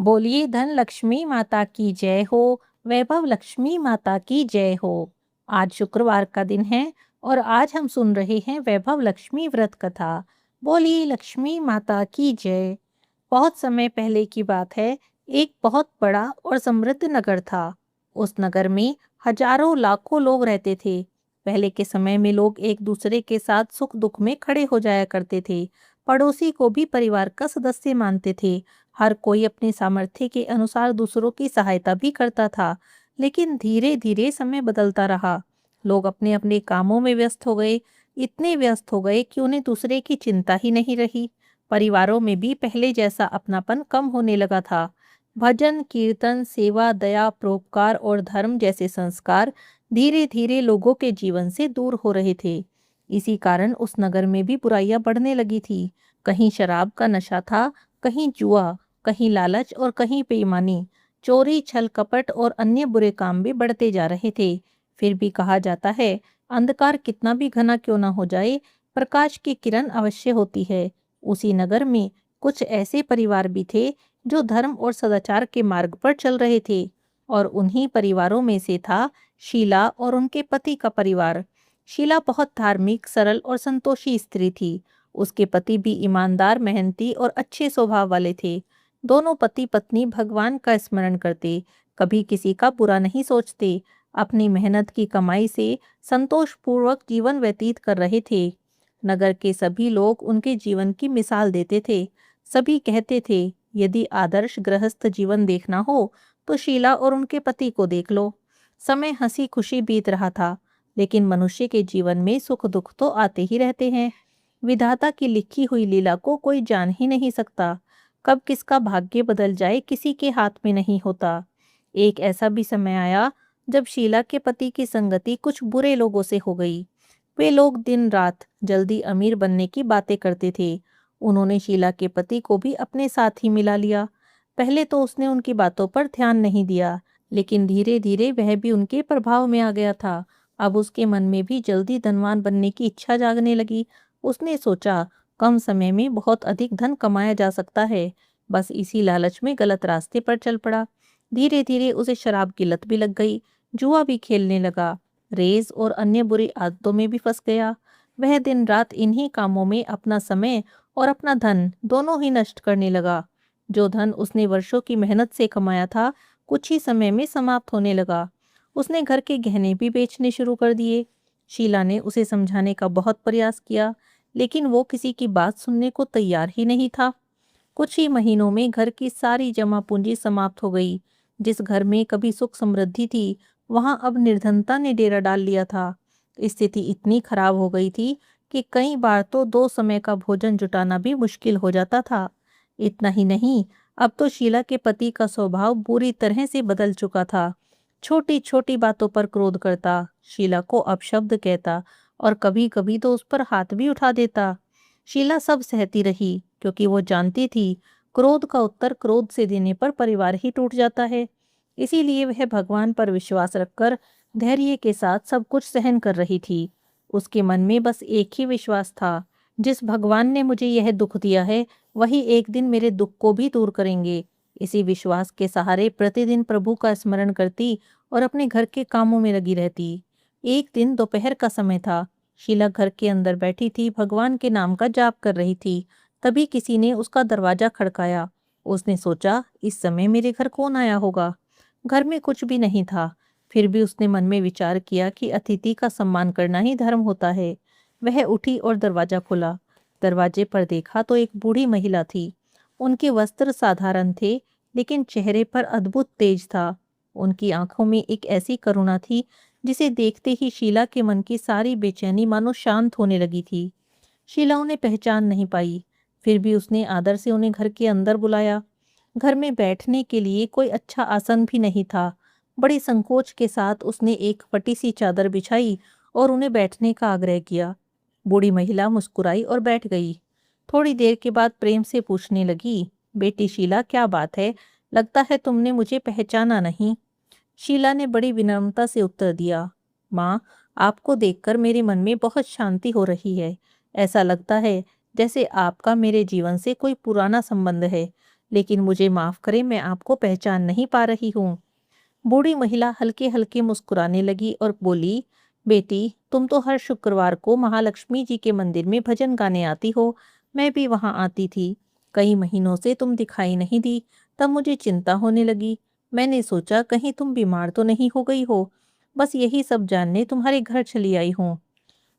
बोलिए धन लक्ष्मी माता की जय हो। वैभव लक्ष्मी माता की जय हो। आज शुक्रवार का दिन है और आज हम सुन रहे हैं वैभव लक्ष्मी व्रत कथा। बोलिए लक्ष्मी माता की जय। बहुत समय पहले की बात है। एक बहुत बड़ा और समृद्ध नगर था। उस नगर में हजारों लाखों लोग रहते थे। पहले के समय में लोग एक दूसरे के साथ सुख दुख में खड़े हो जाया करते थे। पड़ोसी को भी परिवार का सदस्य मानते थे। हर कोई अपने सामर्थ्य के अनुसार दूसरों की सहायता भी करता था। लेकिन धीरे धीरे समय बदलता रहा। लोग अपने अपने कामों में व्यस्त हो गए। इतने व्यस्त हो गए कि उन्हें दूसरे की चिंता ही नहीं रही। परिवारों में भी पहले जैसा अपनापन कम होने लगा था। भजन कीर्तन सेवा दया परोपकार और धर्म जैसे संस्कार धीरे धीरे लोगों के जीवन से दूर हो रहे थे। इसी कारण उस नगर में भी बुराइयां बढ़ने लगी थी। कहीं शराब का नशा था, कहीं जुआ, कहीं लालच और कहीं बेईमानी, चोरी छल कपट और अन्य बुरे काम भी बढ़ते जा रहे थे। फिर भी कहा जाता है, अंधकार कितना भी घना क्यों ना हो जाए, प्रकाश की किरण अवश्य होती है। उसी नगर में कुछ ऐसे परिवार भी थे जो धर्म और सदाचार के मार्ग पर चल रहे थे। और उन्हीं परिवारों में से था शीला और उनके पति का परिवार। शीला बहुत धार्मिक सरल और संतोषी स्त्री थी। उसके पति भी ईमानदार मेहनती और अच्छे स्वभाव वाले थे। दोनों पति पत्नी भगवान का स्मरण करते, कभी किसी का बुरा नहीं सोचते, अपनी मेहनत की कमाई से संतोषपूर्वक जीवन व्यतीत कर रहे थे। नगर के सभी लोग उनके जीवन की मिसाल देते थे। सभी कहते थे, यदि आदर्श गृहस्थ जीवन देखना हो तो शीला और उनके पति को देख लो। समय हंसी खुशी बीत रहा था, लेकिन मनुष्य के जीवन में सुख दुख तो आते ही रहते हैं। विधाता की लिखी हुई लीला को कोई जान ही नहीं सकता। कब किसका भाग्य बदल जाए किसी के हाथ में नहीं होता। एक ऐसा भी समय आया जब शीला के पति की संगति कुछ बुरे लोगों से हो गई। वे लोग दिन रात जल्दी अमीर बनने की बातें करते थे। उन्होंने शीला के पति को भी अपने साथ ही मिला लिया। पहले तो उसने उनकी बातों पर ध्यान नहीं दिया, लेकिन धीरे धीरे वह भी उनके प्रभाव में आ गया था। अब उसके मन में भी जल्दी धनवान बनने की इच्छा जागने लगी। उसने सोचा, कम समय में बहुत अधिक धन कमाया जा सकता है। बस इसी लालच में गलत रास्ते पर चल पड़ा। धीरे धीरे उसे शराब की लत भी लग गई। जुआ भी खेलने लगा। रेस और अन्य बुरी आदतों में भी फंस गया। वह दिन रात इन्हीं कामों में अपना समय और अपना धन दोनों ही नष्ट करने लगा। जो धन उसने वर्षों की मेहनत से कमाया था, कुछ ही समय में समाप्त होने लगा। उसने घर के गहने भी बेचने शुरू कर दिए। शीला ने उसे समझाने का बहुत प्रयास किया, लेकिन वो किसी की बात सुनने को तैयार ही नहीं था। कुछ ही महीनों में घर की सारी जमा पूंजी समाप्त हो गई। जिस घर में कभी सुख समृद्धि थी, वहां अब निर्धनता ने डेरा डाल लिया था। स्थिति इतनी खराब हो गई थी कि कई बार तो 2 समय का भोजन जुटाना भी मुश्किल हो जाता था। इतना ही नहीं, अब तो शीला के पति का स्वभाव बुरी तरह से बदल चुका था। छोटी छोटी बातों पर क्रोध करता, शीला को अपशब्द कहता और कभी कभी तो उस पर हाथ भी उठा देता। शीला सब सहती रही, क्योंकि वो जानती थी क्रोध का उत्तर क्रोध से देने पर परिवार ही टूट जाता है। इसीलिए वह भगवान पर विश्वास रखकर धैर्य के साथ सब कुछ सहन कर रही थी। उसके मन में बस एक ही विश्वास था, जिस भगवान ने मुझे यह दुख दिया है, वही एक दिन मेरे दुख को भी दूर करेंगे। इसी विश्वास के सहारे प्रतिदिन प्रभु का स्मरण करती और अपने घर के कामों में लगी रहती। एक दिन दोपहर का समय था। शीला घर के अंदर बैठी थी, भगवान के नाम का जाप कर रही थी। तभी किसी ने उसका दरवाजा खड़काया। उसने सोचा, इस समय मेरे घर कौन आया होगा। घर में कुछ भी नहीं था। फिर भी उसने मन में विचार किया कि अतिथि का सम्मान करना ही धर्म होता है। वह उठी और दरवाजा खोला। दरवाजे पर देखा तो एक बूढ़ी महिला थी। उनके वस्त्र साधारण थे, लेकिन चेहरे पर अद्भुत तेज था। उनकी आंखों में एक ऐसी करुणा थी जिसे देखते ही शीला के मन की सारी बेचैनी मानो शांत होने लगी थी। शीला उन्हें पहचान नहीं पाई। फिर भी उसने आदर से उन्हें घर के अंदर बुलाया। घर में बैठने के लिए कोई अच्छा आसन भी नहीं था। बड़े संकोच के साथ उसने एक फटी सी चादर बिछाई और उन्हें बैठने का आग्रह किया। बूढ़ी महिला मुस्कुराई और बैठ गई। थोड़ी देर के बाद प्रेम से पूछने लगी, बेटी शीला, क्या बात है? लगता है तुमने मुझे पहचाना नहीं। शीला ने बड़ी विनम्रता से उत्तर दिया, माँ, आपको देखकर मेरे मन में बहुत शांति हो रही है। ऐसा लगता है जैसे आपका मेरे जीवन से कोई पुराना संबंध है। लेकिन मुझे माफ करें, मैं आपको पहचान नहीं पा रही हूँ। बूढ़ी महिला हल्के हल्के मुस्कुराने लगी और बोली, बेटी, तुम तो हर शुक्रवार को महालक्ष्मी जी के मंदिर में भजन गाने आती हो। मैं भी वहां आती थी। कई महीनों से तुम दिखाई नहीं दी। तब मुझे चिंता होने लगी। मैंने सोचा कहीं तुम बीमार तो नहीं हो गई हो। बस यही सब जानने तुम्हारे घर चली आई हूँ।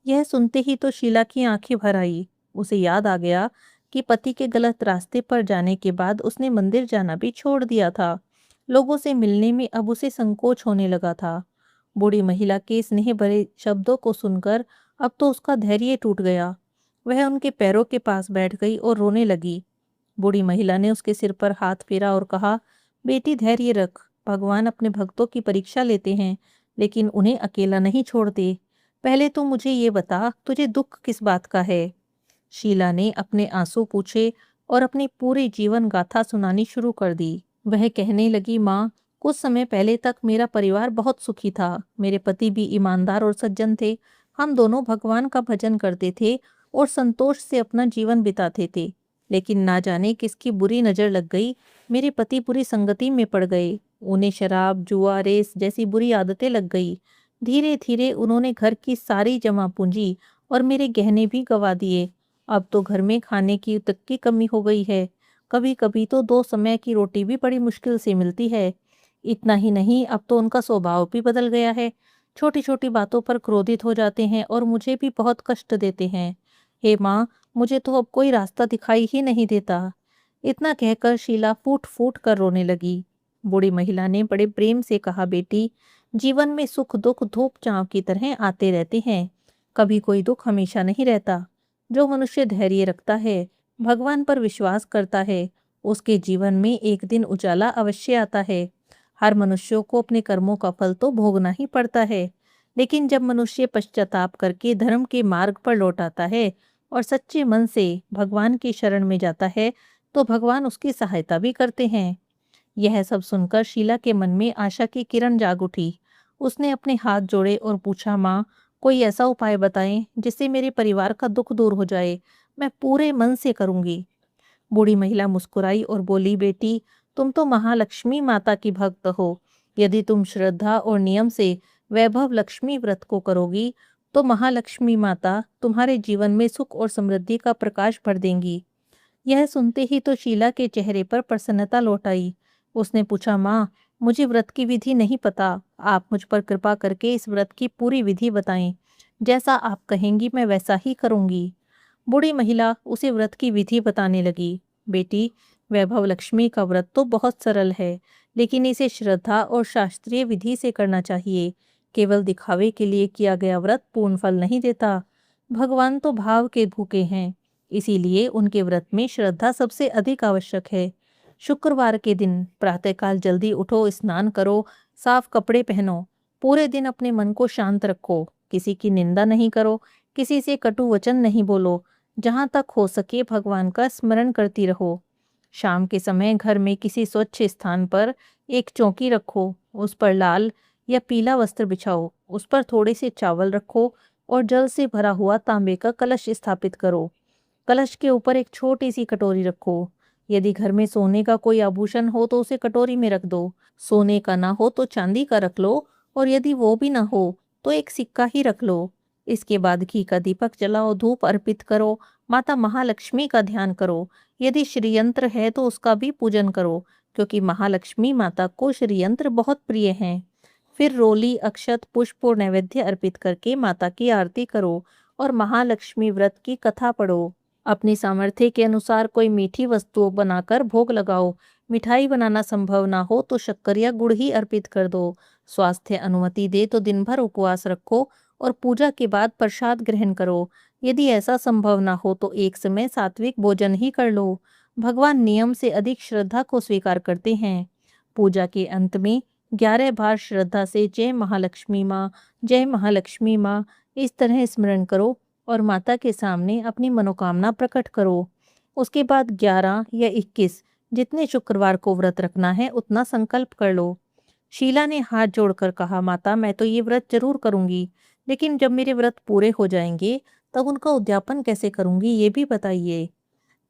यह सुनते ही तो शीला की आंखें भर आई। उसे याद आ गया कि पति के गलत रास्ते पर जाने के बाद उसने मंदिर जाना भी छोड़ दिया था। लोगों से मिलने में अब उसे संकोच होने लगा था। बूढ़ी महिला के स्नेह भरे शब्दों को सुनकर अब तो उसका धैर्य टूट गया। वह उनके पैरों के पास बैठ गई और रोने लगी। बूढ़ी महिला ने उसके सिर पर हाथ फेरा और कहा, बेटी, धैर्य रख। भगवान अपने भक्तों की परीक्षा लेते हैं, लेकिन उन्हें अकेला नहीं छोड़ते। पहले तो मुझे ये बता, तुझे दुख किस बात का है? शीला ने अपने आंसू पूछे और अपनी पूरी जीवन गाथा सुनानी शुरू कर दी। वह कहने लगी, माँ, कुछ समय पहले तक मेरा परिवार बहुत सुखी था। मेरे पति भी ईमानदार और सज्जन थे। हम दोनों भगवान का भजन करते थे और संतोष से अपना जीवन बिताते थे। लेकिन ना जाने किसकी बुरी नजर लग गई। मेरे पति बुरी संगति में पड़ गए। उन्हें शराब, जुआ, रेस जैसी बुरी आदतें लग गई। धीरे धीरे उन्होंने घर की सारी जमा पूंजी और मेरे गहने भी गवा दिए। अब तो घर में खाने की तक की कमी हो गई है। कभी कभी तो 2 समय की रोटी भी बड़ी मुश्किल से मिलती है। इतना ही नहीं, अब तो उनका स्वभाव भी बदल गया है। छोटी छोटी बातों पर क्रोधित हो जाते हैं और मुझे भी बहुत कष्ट देते हैं। हे माँ, मुझे तो अब कोई रास्ता दिखाई ही नहीं देता। इतना कहकर शीला फूट फूट कर रोने लगी। बूढ़ी महिला ने बड़े प्रेम से कहा, बेटी, जीवन में सुख दुख धूप छांव की तरह आते रहते हैं। कभी कोई दुख हमेशा नहीं रहता। जो मनुष्य धैर्य रखता है, भगवान पर विश्वास करता है, उसके जीवन में एक दिन उजाला अवश्य आता है। हर मनुष्यों को अपने कर्मों का फल तो भोगना ही पड़ता है। लेकिन जब मनुष्य पश्चाताप करके धर्म के मार्ग पर लौट आता है और सच्चे मन से भगवान की शरण में जाता है, तो भगवान उसकी सहायता भी करते हैं। यह सब सुनकर शीला के मन में आशा की किरण जाग उठी। उसने अपने हाथ जोड़े और पूछा, माँ, कोई ऐसा उपाय बताएं जिससे मेरे परिवार का दुख दूर हो जाए। मैं पूरे मन से करूंगी। बूढ़ी महिला मुस्कुराई और बोली, बेटी, तुम तो महालक्ष्मी माता की भक्त हो। यदि तुम श्रद्धा और नियम से वैभव लक्ष्मी व्रत को करोगी, तो महालक्ष्मी माता तुम्हारे जीवन में सुख और समृद्धि का प्रकाश भर देंगी। यह सुनते ही तो शीला के चेहरे पर प्रसन्नता लौट आई। उसने पूछा, माँ, मुझे व्रत की विधि नहीं पता। आप मुझ पर कृपा करके इस व्रत की पूरी विधि बताएं। जैसा आप कहेंगी मैं वैसा ही करूंगी। बूढ़ी महिला उसे व्रत की विधि बताने लगी। बेटी, वैभव लक्ष्मी का व्रत तो बहुत सरल है, लेकिन इसे श्रद्धा और शास्त्रीय विधि से करना चाहिए। केवल दिखावे के लिए किया गया व्रत पूर्ण फल नहीं देता। भगवान तो भाव के भूखे हैं, इसीलिए उनके व्रत में श्रद्धा सबसे अधिक आवश्यक है। शुक्रवार के दिन प्रातःकाल जल्दी उठो, स्नान करो, साफ कपड़े पहनो। पूरे दिन अपने मन को शांत रखो। किसी की निंदा नहीं करो, किसी से कटु वचन नहीं बोलो। जहाँ तक हो सके भगवान का स्मरण करती रहो। शाम के समय घर में किसी स्वच्छ स्थान पर एक चौकी रखो। उस पर लाल या पीला वस्त्र बिछाओ। उस पर थोड़े से चावल रखो और जल से भरा हुआ तांबे का कलश स्थापित करो। कलश के ऊपर एक छोटी सी कटोरी रखो। यदि घर में सोने का कोई आभूषण हो तो उसे कटोरी में रख दो। सोने का ना हो तो चांदी का रख लो, और यदि वो भी ना हो तो एक सिक्का ही रख लो। इसके बाद घी का दीपक जलाओ, धूप अर्पित करो, माता महालक्ष्मी का ध्यान करो। यदि श्रीयंत्र है तो उसका भी पूजन करो, क्योंकि महालक्ष्मी माता को श्रीयंत्र बहुत प्रिय हैं। फिर रोली, अक्षत, पुष्प और नैवेद्य अर्पित करके माता की आरती करो और महालक्ष्मी व्रत की कथा पढ़ो। अपनी सामर्थ्य के अनुसार कोई मीठी वस्तुओं बनाकर भोग लगाओ। मिठाई बनाना संभव ना हो तो शक्कर या गुड़ ही अर्पित कर दो। स्वास्थ्य अनुमति दे तो दिन भर उपवास रखो और पूजा के बाद प्रसाद ग्रहण करो। यदि ऐसा संभव ना हो तो एक समय सात्विक भोजन ही कर लो। भगवान नियम से अधिक श्रद्धा को स्वीकार करते हैं। पूजा के अंत में 11 बार श्रद्धा से जय महालक्ष्मी माँ, जय महालक्ष्मी माँ, इस तरह स्मरण करो और माता के सामने अपनी मनोकामना प्रकट करो। उसके बाद 11 या 21, जितने शुक्रवार को व्रत रखना है उतना संकल्प कर लो। शीला ने हाथ जोड़कर कहा, माता, मैं तो ये व्रत जरूर करूंगी, लेकिन जब मेरे व्रत पूरे हो जाएंगे तब उनका उद्यापन कैसे करूंगी, ये भी बताइए।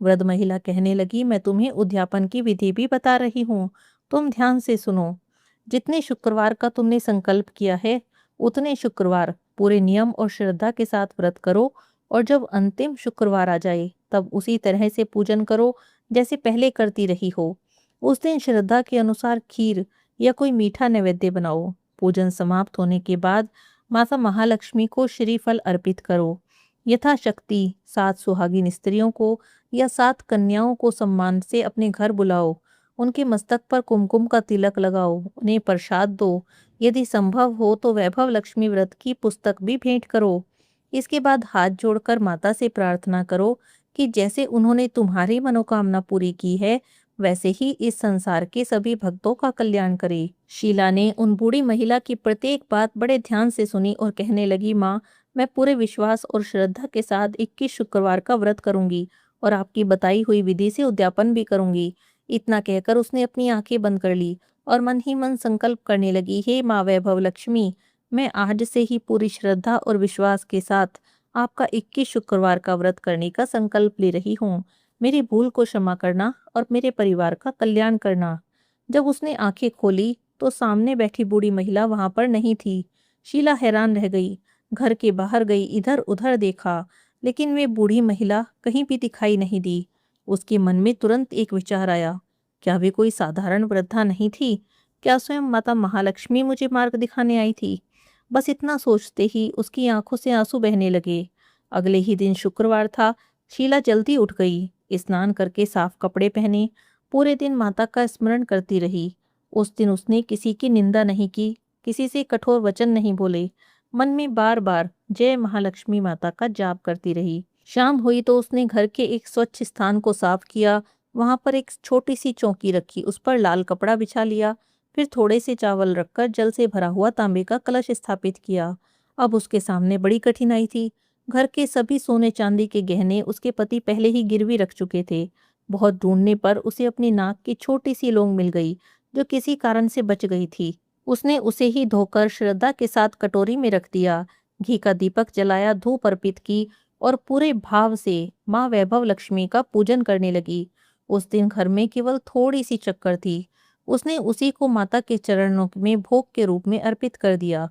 वृद्ध महिला कहने लगी, मैं तुम्हें उद्यापन की विधि भी बता रही हूँ, तुम ध्यान से सुनो। जितने शुक्रवार का तुमने संकल्प किया है, उतने शुक्रवार पूरे नियम और श्रद्धा के साथ व्रत करो, और जब अंतिम शुक्रवार आ जाए तब उसी तरह से पूजन करो जैसे पहले करती रही हो। उस दिन श्रद्धा के अनुसार खीर या कोई मीठा नैवेद्य बनाओ। पूजन समाप्त होने के बाद माता महालक्ष्मी को श्रीफल अर्पित करो। यथाशक्ति 7 सुहागिन स्त्रियों को या 7 कन्याओं को सम्मान से अपने घर बुलाओ। उनके मस्तक पर कुमकुम का तिलक लगाओ, उन्हें प्रसाद दो। यदि संभव हो तो वैभव लक्ष्मी व्रत की पुस्तक भी भेंट करो। इसके बाद हाथ जोड़कर माता से प्रार्थना करो कि जैसे उन्होंने तुम्हारी मनोकामना पूरी की है, वैसे ही इस संसार के सभी भक्तों का कल्याण करे। शीला ने उन बूढ़ी महिला की प्रत्येक बात बड़े ध्यान से सुनी और कहने लगी, माँ, मैं पूरे विश्वास और श्रद्धा के साथ 21 शुक्रवार का व्रत करूंगी और आपकी बताई हुई विधि से उद्यापन भी करूंगी। इतना कहकर उसने अपनी आंखें बंद कर ली और मन ही मन संकल्प करने लगी, हे माँ वैभव लक्ष्मी, मैं आज से ही पूरी श्रद्धा और विश्वास के साथ आपका 21 शुक्रवार का व्रत करने का संकल्प ले रही हूँ। मेरी भूल को क्षमा करना और मेरे परिवार का कल्याण करना। जब उसने आंखें खोली तो सामने बैठी बूढ़ी महिला वहां पर नहीं थी। शीला हैरान रह गई, घर के बाहर गई, इधर उधर देखा, लेकिन वे बूढ़ी महिला कहीं भी दिखाई नहीं दी। उसके मन में तुरंत एक विचार आया, क्या वे कोई साधारण वृद्धा नहीं थी? क्या स्वयं माता महालक्ष्मी मुझे मार्ग दिखाने आई थी? बस इतना सोचते ही उसकी आंखों से आंसू बहने लगे। अगले ही दिन शुक्रवार था। शीला जल्दी उठ गई, स्नान करके साफ कपड़े पहने, पूरे दिन माता का स्मरण करती रही। उस दिन उसने किसी की निंदा नहीं की, किसी से कठोर वचन नहीं बोले। मन में बार बार जय महालक्ष्मी माता का जाप करती रही। शाम हुई तो उसने घर के एक स्वच्छ स्थान को साफ किया। वहां पर एक छोटी सी चौकी रखी, उस पर लाल कपड़ा बिछा लिया। फिर थोड़े से चावल रखकर जल से भरा हुआ तांबे का कलश स्थापित किया। अब उसके सामने बड़ी कठिनाई थी। घर के सभी सोने चांदी के गहने उसके पति पहले ही गिरवी रख चुके थे। बहुत ढूंढने पर उसे अपनी नाक की छोटी सी लौंग मिल गई, जो किसी कारण से बच गई थी। उसने उसे ही धोकर श्रद्धा के साथ कटोरी में रख दिया, घी का दीपक जलाया, धूप अर्पित की और पूरे भाव से माँ वैभव लक्ष्मी का पूजन करने लगी। उस दिन घर में केवल थोड़ी सी शक्कर थी। उसने उसी को माता के चरणों में भोग के रूप में अर्पित कर दिया।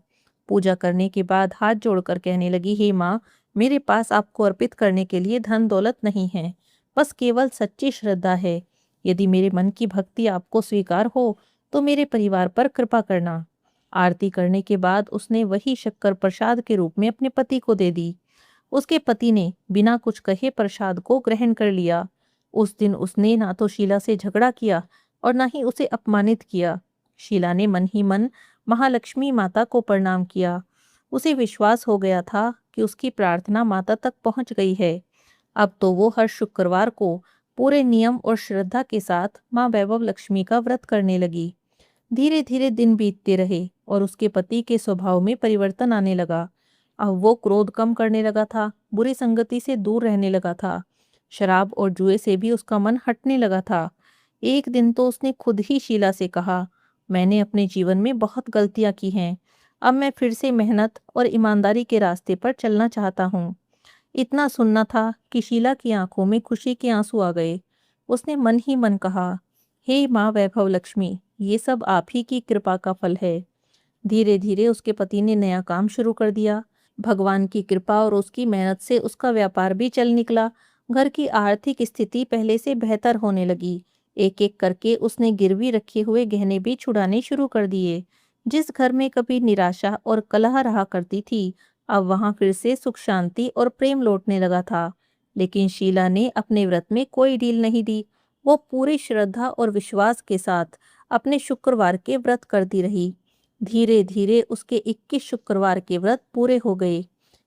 पूजा करने के बाद हाथ जोड़कर कहने लगी, हे माँ, मेरे पास आपको अर्पित करने के लिए धन दौलत नहीं है, बस केवल सच्ची श्रद्धा है। यदि मेरे मन की भक्ति आपको स्वीकार हो तो मेरे परिवार पर कृपा करना। आरती करने के बाद उसने वही शक्कर प्रसाद के रूप में अपने पति को दे दी। उसके पति ने बिना कुछ कहे प्रसाद को ग्रहण कर लिया। उस दिन उसने ना तो शीला से झगड़ा किया और ना ही उसे अपमानित किया। शीला ने मन ही मन महालक्ष्मी माता को प्रणाम किया। उसे विश्वास हो गया था कि उसकी प्रार्थना माता तक पहुंच गई है। अब तो वो हर शुक्रवार को पूरे नियम और श्रद्धा के साथ माँ वैभव लक्ष्मी का व्रत करने लगी। धीरे धीरे दिन बीतते रहे और उसके पति के स्वभाव में परिवर्तन आने लगा। अब वो क्रोध कम करने लगा था, बुरी संगति से दूर रहने लगा था। शराब और जुए से भी उसका मन हटने लगा था। एक दिन तो उसने खुद ही शीला से कहा, मैंने अपने जीवन में बहुत गलतियां की हैं। अब मैं फिर से मेहनत और ईमानदारी के रास्ते पर चलना चाहता हूँ। इतना सुनना था कि शीला की आंखों में खुशी के आंसू आ गए। उसने मन ही मन कहा, हे माँ वैभव लक्ष्मी, ये सब आप ही की कृपा का फल है। धीरे धीरे उसके पति ने नया काम शुरू कर दिया। भगवान की कृपा और उसकी मेहनत से उसका व्यापार भी चल निकला। घर की आर्थिक स्थिति पहले से बेहतर होने लगी। एक एक करके उसने गिरवी रखे हुए गहने भी छुड़ाने शुरू कर दिए। जिस घर में कभी निराशा और कलह रहा करती थी, अब वहां फिर से सुख शांति और प्रेम लौटने लगा था। लेकिन शीला ने अपने व्रत में कोई ढील नहीं दी। वो पूरी श्रद्धा और विश्वास के साथ अपने शुक्रवार के व्रत करती रही। धीरे धीरे उसके 21 शुक्रवार के व्रत पूरे हो गए।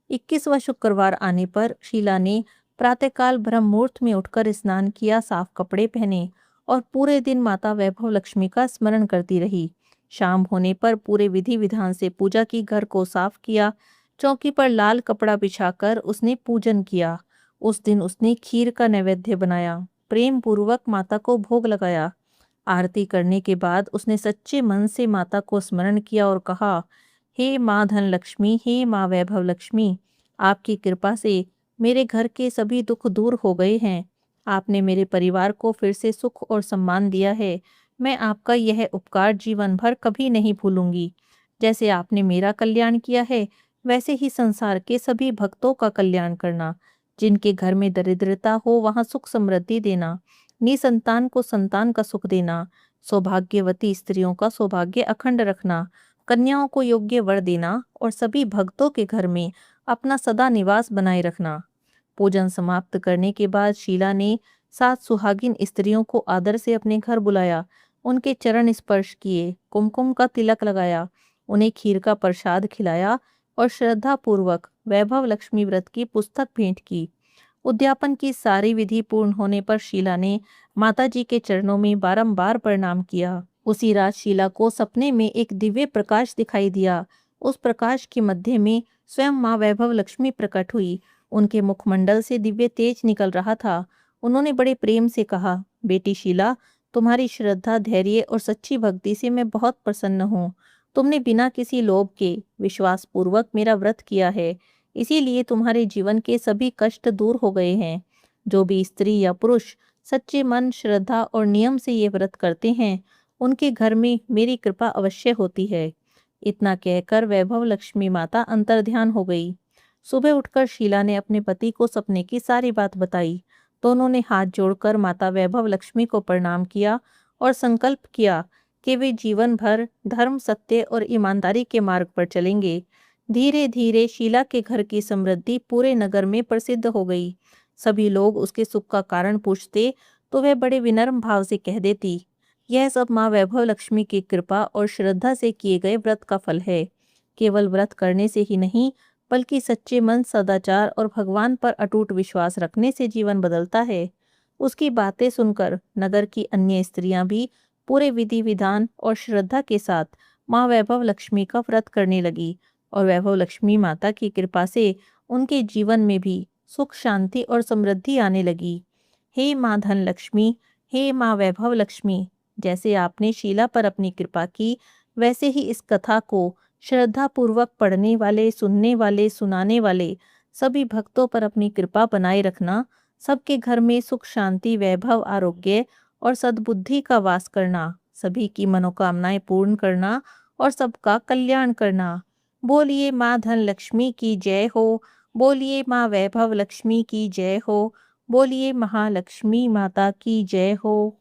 21वां शुक्रवार आने पर शीला ने प्रातःकाल ब्रह्म मुहूर्त में उठकर स्नान किया, साफ कपड़े पहने और पूरे दिन माता वैभव लक्ष्मी का स्मरण करती रही। शाम होने पर पूरे विधि विधान से पूजा की, घर को साफ किया, चौकी पर लाल कपड़ा बिछाकर उसने पूजन किया। उस दिन उसने खीर का नैवेद्य बनाया, प्रेम पूर्वक माता को भोग लगाया। आरती करने के बाद उसने सच्चे मन से माता को स्मरण किया और कहा, हे माँ धन लक्ष्मी, हे माँ वैभव लक्ष्मी, आपकी कृपा से मेरे घर के सभी दुख दूर हो गए हैं। आपने मेरे परिवार को फिर से सुख और सम्मान दिया है। मैं आपका यह उपकार जीवन भर कभी नहीं भूलूंगी। जैसे आपने मेरा कल्याण किया है, वैसे ही संसार के सभी भक्तों का कल्याण करना। जिनके घर में दरिद्रता हो, वहां सुख समृद्धि देना। निसंतान को संतान का सुख देना। सौभाग्यवती स्त्रियों का सौभाग्य अखंड रखना। कन्याओं को योग्य वर देना और सभी भक्तों के घर में अपना सदा निवास बनाए रखना। पूजन समाप्त करने के बाद शीला ने 7 सुहागिन स्त्रियों को आदर से अपने घर बुलाया। उनके चरण स्पर्श किए, कुमकुम का तिलक लगाया, उन्हें खीर का प्रसाद खिलाया और श्रद्धा पूर्वक वैभव लक्ष्मी व्रत की पुस्तक भेंट की। उद्यापन की सारी विधि पूर्ण होने पर शीला ने माताजी के चरणों में बारंबार प्रणाम किया। उसी रात शीला को सपने में एक दिव्य प्रकाश दिखाई दिया। उस प्रकाश के मध्य में स्वयं माँ वैभव लक्ष्मी प्रकट हुई। उनके मुखमंडल से दिव्य तेज निकल रहा था। उन्होंने बड़े प्रेम से कहा, बेटी शीला, तुम्हारी श्रद्धा, धैर्य और सच्ची भक्ति से मैं बहुत प्रसन्न हूँ। तुमने बिना किसी लोभ के विश्वास पूर्वक मेरा व्रत किया है, इसीलिए तुम्हारे जीवन के सभी कष्ट दूर हो गए हैं। जो भी स्त्री या पुरुष सच्चे मन, श्रद्धा और नियम से ये व्रत करते हैं, उनके घर में मेरी कृपा अवश्य होती है। इतना कहकर वैभव लक्ष्मी माता अंतर्ध्यान हो गई। सुबह उठकर शीला ने अपने पति को सपने की सारी बात बताई। दोनों ने हाथ जोड़कर माता वैभव लक्ष्मी को प्रणाम किया और संकल्प किया कि वे जीवन भर धर्म, सत्य और ईमानदारी के मार्ग पर चलेंगे। धीरे धीरे शीला के घर की समृद्धि पूरे नगर में प्रसिद्ध हो गई। सभी लोग उसके सुख का कारण पूछते तो वह बड़े विनम्र भाव से कह देती, यह सब माँ वैभव लक्ष्मी की कृपा और श्रद्धा से किए गए व्रत का फल है। केवल व्रत करने से ही नहीं, बल्कि सच्चे मन, सदाचार और भगवान पर अटूट विश्वास रखने से जीवन बदलता है। उसकी बातें सुनकर नगर की अन्य स्त्रियां भी पूरे विधि विधान और श्रद्धा के साथ माँ वैभव लक्ष्मी का व्रत करने लगी और वैभव लक्ष्मी माता की कृपा से उनके जीवन में भी सुख, शांति और समृद्धि आने लगी। हे माँ धन लक्ष्मी, हे माँ वैभव लक्ष्मी, जैसे आपने शीला पर अपनी कृपा की, वैसे ही इस कथा को श्रद्धा पूर्वक पढ़ने वाले, सुनने वाले, सुनाने वाले सभी भक्तों पर अपनी कृपा बनाए रखना। सबके घर में सुख, शांति, वैभव, आरोग्य और सद्बुद्धि का वास करना। सभी की मनोकामनाएं पूर्ण करना और सबका कल्याण करना। बोलिए माँ धन लक्ष्मी की जय हो। बोलिए माँ वैभव लक्ष्मी की जय हो। बोलिए महालक्ष्मी माता की जय हो।